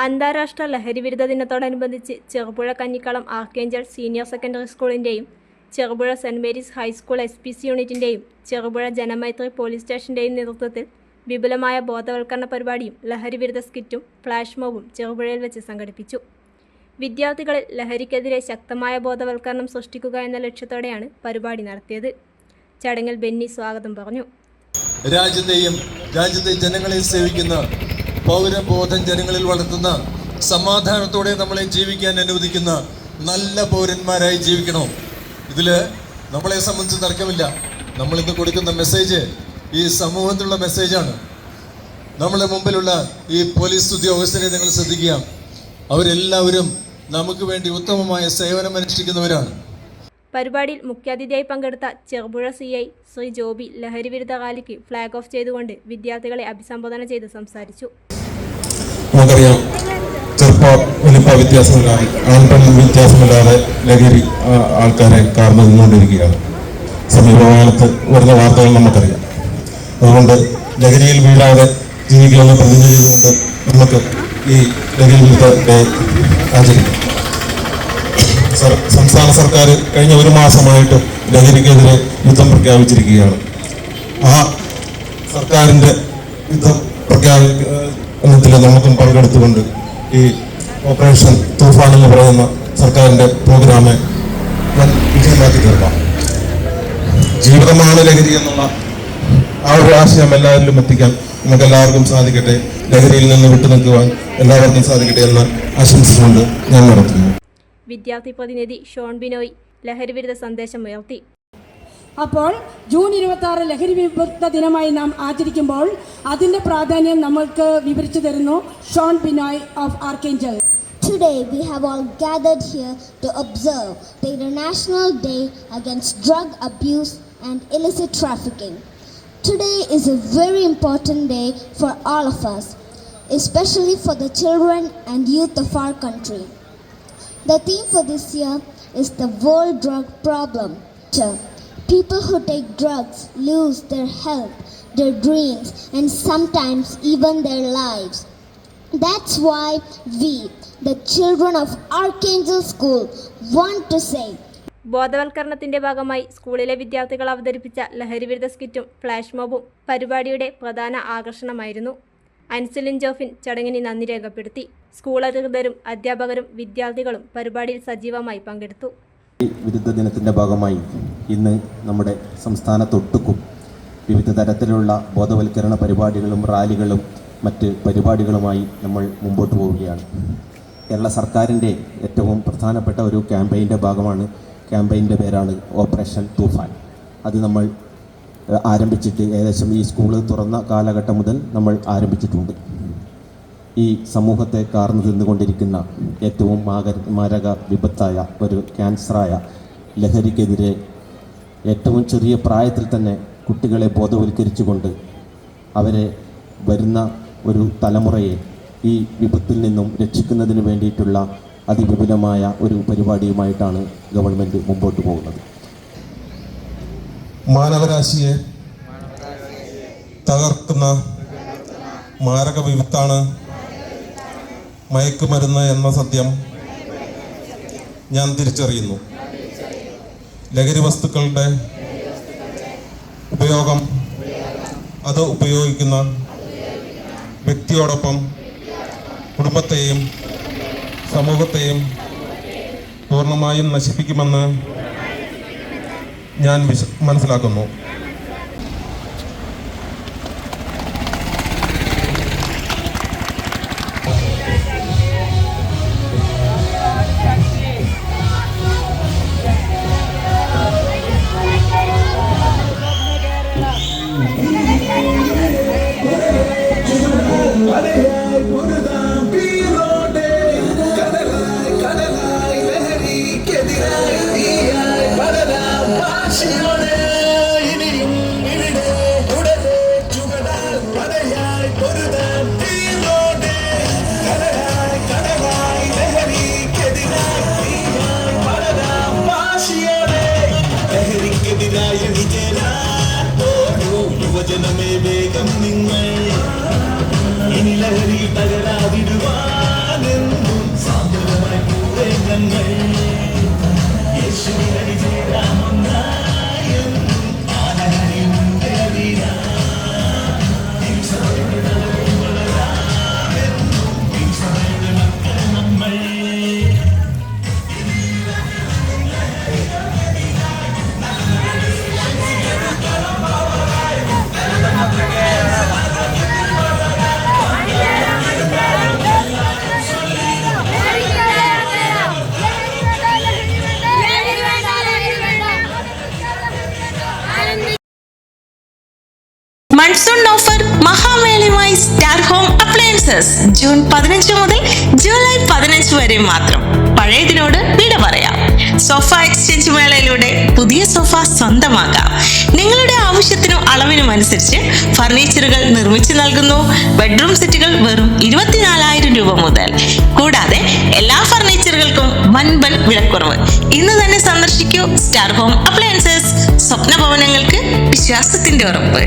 അന്താരാഷ്ട്ര ലഹരിവിരുദ്ധ ദിനത്തോടനുബന്ധിച്ച് Cherupuzha Kanjikkalam Archangel senior secondary സ്കൂളിൻ്റെയും Cherupuzha saint Mary's high school SPC യൂണിറ്റിൻ്റെയും ചെറുപുഴ ജനമൈത്രി പോലീസ് സ്റ്റേഷൻ്റെയും നേതൃത്വത്തിൽ വിപുലമായ ബോധവൽക്കരണ പരിപാടിയും ലഹരിവിരുദ്ധ സ്കിറ്റും ഫ്ലാഷ് മോബും ചെറുപുഴയിൽ വെച്ച് സംഘടിപ്പിച്ചു. വിദ്യാർത്ഥികളിൽ ലഹരിക്കെതിരെ ശക്തമായ ബോധവൽക്കരണം സൃഷ്ടിക്കുക എന്ന ലക്ഷ്യത്തോടെയാണ് പരിപാടി നടത്തിയത്. ചടങ്ങിൽ ബെന്നി സ്വാഗതം പറഞ്ഞു. രാജ്യത്തെ ജനങ്ങളെ സേവിക്കുന്ന പൗരബോധം ജനങ്ങളിൽ വളർത്തുന്ന സമാധാനത്തോടെ നമ്മളെ ജീവിക്കാൻ അനുവദിക്കുന്ന നല്ല പൗരന്മാരായി ജീവിക്കണം. ഇതിൽ നമ്മളെ സംബന്ധിച്ച് തർക്കമില്ല. നമ്മളിന്ന് കൊടുക്കുന്ന മെസ്സേജ് ഈ സമൂഹത്തിലുള്ള മെസ്സേജാണ്. നമ്മുടെ മുമ്പിലുള്ള ഈ പോലീസ് ഉദ്യോഗസ്ഥരെ നിങ്ങൾ ശ്രദ്ധിക്കുക. അവരെല്ലാവരും നമുക്ക് വേണ്ടി ഉത്തമമായ സേവനം അനുഷ്ഠിക്കുന്നവരാണ്. പരിപാടിയിൽ മുഖ്യാതിഥിയായി പങ്കെടുത്ത ചെറുപുഴ CI ശ്രീ ജോബി ലഹരിവിരുദ്ധ റാലിക്ക് ഫ്ലാഗ് ഓഫ് ചെയ്തുകൊണ്ട് വിദ്യാർത്ഥികളെ അഭിസംബോധന ചെയ്ത് സംസാരിച്ചു. നമുക്കറിയാം, വലിപ്പ വ്യത്യാസമില്ലാതെ ആൺപെൺ വ്യത്യാസമില്ലാതെ ലഹരി ആൾക്കാരെ കാർന്നു നിന്നുകൊണ്ടിരിക്കുകയാണ്. സമീപകാലത്ത് വരുന്ന വാർത്തകൾ നമുക്കറിയാം. അതുകൊണ്ട് ലഹരിയിൽ വീഴാതെ ജീവിക്കുമെന്ന് പ്രതിജ്ഞ ചെയ്തുകൊണ്ട് നമുക്ക് ഈ ലഹരി വിരുദ്ധത്തെ ആചരിക്കാം. സംസ്ഥാന സർക്കാർ കഴിഞ്ഞ ഒരു മാസമായിട്ട് ലഹരിക്കെതിരെ യുദ്ധം പ്രഖ്യാപിച്ചിരിക്കുകയാണ്. ആ സർക്കാരിൻ്റെ യുദ്ധം പ്രഖ്യാപനത്തിൽ നമുക്കും പങ്കെടുത്തുകൊണ്ട് ഈ ഓപ്പറേഷൻ തൂഫാൻ എന്ന് പറയുന്ന സർക്കാരിൻ്റെ പ്രോഗ്രാമെ വിജയമാക്കി തീർക്കാം. ജീവിതമാണ് ലഹരി എന്നുള്ള ആ ഒരു ആശയം എല്ലാവരിലും എത്തിക്കാൻ നമുക്കെല്ലാവർക്കും സാധിക്കട്ടെ. ലഹരിയിൽ നിന്ന് വിട്ടുനിൽക്കുവാൻ എല്ലാവർക്കും സാധിക്കട്ടെ എന്ന് ആശംസിച്ചുകൊണ്ട് ഞാൻ നടത്തുന്നു. വിദ്യാർത്ഥി പ്രതിനിധി ഷോൺ ബിനോയ് ലഹരിവിരുദ്ധ സന്ദേശം ഉയർത്തി. അപ്പോൾ ജൂൺ 26 ലഹരി വിരുദ്ധ ദിനമായി നാം ആചരിക്കുമ്പോൾ അതിൻ്റെ പ്രാധാന്യം നമ്മൾക്ക് വിവരിച്ചു തരുന്നു Shone Binoy of Archangel. Today we have all gathered here to observe the International Day Against Drug Abuse and Illicit Trafficking. Today is a very important day for all of us, especially for the children and youth of our country. The theme for this year is the World Drug Problem. People who take drugs lose their health, their dreams, and sometimes even their lives. That's why we, the children of Archangel School, want to say. ബോധവൽക്കരണത്തിന്റെ ഭാഗമായി സ്കൂളിലെ വിദ്യാർത്ഥികൾ അവതരിപ്പിച്ച ലഹരിവിരുദ്ധ സ്കിറ്റും flash മോബും പരിപാടിയുടെ പ്രധാന ആകർഷണമായിരുന്നു. അൻസലിൻ ജോഫിൻ ചടങ്ങിന് നന്ദി രേഖപ്പെടുത്തി. സ്കൂൾ അധികൃതരും അധ്യാപകരും വിദ്യാർത്ഥികളും പരിപാടിയിൽ സജീവമായി പങ്കെടുത്തു. വിരുദ്ധ ദിനത്തിൻ്റെ ഭാഗമായി ഇന്ന് നമ്മുടെ സംസ്ഥാനത്തൊട്ടുക്കും വിവിധ തരത്തിലുള്ള ബോധവൽക്കരണ പരിപാടികളും റാലികളും മറ്റ് പരിപാടികളുമായി നമ്മൾ മുമ്പോട്ട് പോവുകയാണ്. കേരള സർക്കാരിൻ്റെ ഏറ്റവും പ്രധാനപ്പെട്ട ഒരു ക്യാമ്പയിൻ്റെ ഭാഗമാണ്. ക്യാമ്പയിൻ്റെ പേരാണ് ഓപ്പറേഷൻ തൂഫാൻ. അത് നമ്മൾ ആരംഭിച്ചിട്ട് ഏകദേശം ഈ സ്കൂള് തുറന്ന കാലഘട്ടം മുതൽ നമ്മൾ ആരംഭിച്ചിട്ടുണ്ട്. ഈ സമൂഹത്തെ കാർന്നു തിന്നുകൊണ്ടിരിക്കുന്ന ഏറ്റവും മാരക വിപത്തായ ഒരു ക്യാൻസറായ ലഹരിക്കെതിരെ ഏറ്റവും ചെറിയ പ്രായത്തിൽ തന്നെ കുട്ടികളെ ബോധവൽക്കരിച്ചുകൊണ്ട് അവരെ വരുന്ന ഒരു തലമുറയെ ഈ വിപത്തിൽ നിന്നും രക്ഷിക്കുന്നതിന് വേണ്ടിയിട്ടുള്ള അതിവിപുലമായ ഒരു പരിപാടിയുമായിട്ടാണ് ഗവൺമെൻറ് മുമ്പോട്ട് പോകുന്നത്. മാനവരാശിയെ തകർക്കുന്ന മാരക വിപത്താണ് മയക്കുമരുന്ന് എന്ന സത്യം ഞാൻ തിരിച്ചറിയുന്നു. ലഹരി വസ്തുക്കളുടെ ഉപയോഗം അത് ഉപയോഗിക്കുന്ന വ്യക്തിയോടൊപ്പം കുടുംബത്തെയും സമൂഹത്തെയും പൂർണ്ണമായും നശിപ്പിക്കുമെന്ന് ഞാൻ മനസ്സിലാക്കുന്നു. യുവജനമേ വേഗം നിങ്ങൾ ഇനി ലഹരി തകരാതിടുവാൻ മൺസൂൺ ഓഫർ മഹാമേളയുമായി സ്റ്റാർ ഹോം അപ്ലയൻസസ് ജൂൺ 15 മുതൽ ജൂലൈ 15 വരെ മാത്രം. പഴയതിനോട് വിട പറയാം. സോഫ എക്സ്ചേഞ്ച് മേളയിലൂടെ പുതിയ സോഫ സ്വന്തമാക്കാം. നിങ്ങളുടെ ആവശ്യത്തിനും അളവിനും അനുസരിച്ച് ഫർണിച്ചറുകൾ നിർമ്മിച്ചു നൽകുന്നു. ബെഡ്റൂം സെറ്റുകൾ വെറും 24,000 രൂപ മുതൽ. കൂടാതെ എല്ലാ ഫർണിച്ചറുകൾക്കും വൻപൻ വിലക്കുറവ്. ഇന്ന് തന്നെ സന്ദർശിക്കൂ സ്റ്റാർ ഹോം അപ്ലയൻസസ്. സ്വപ്ന ഭവനങ്ങൾക്ക് വിശ്വാസത്തിന്റെ ഉറപ്പ്.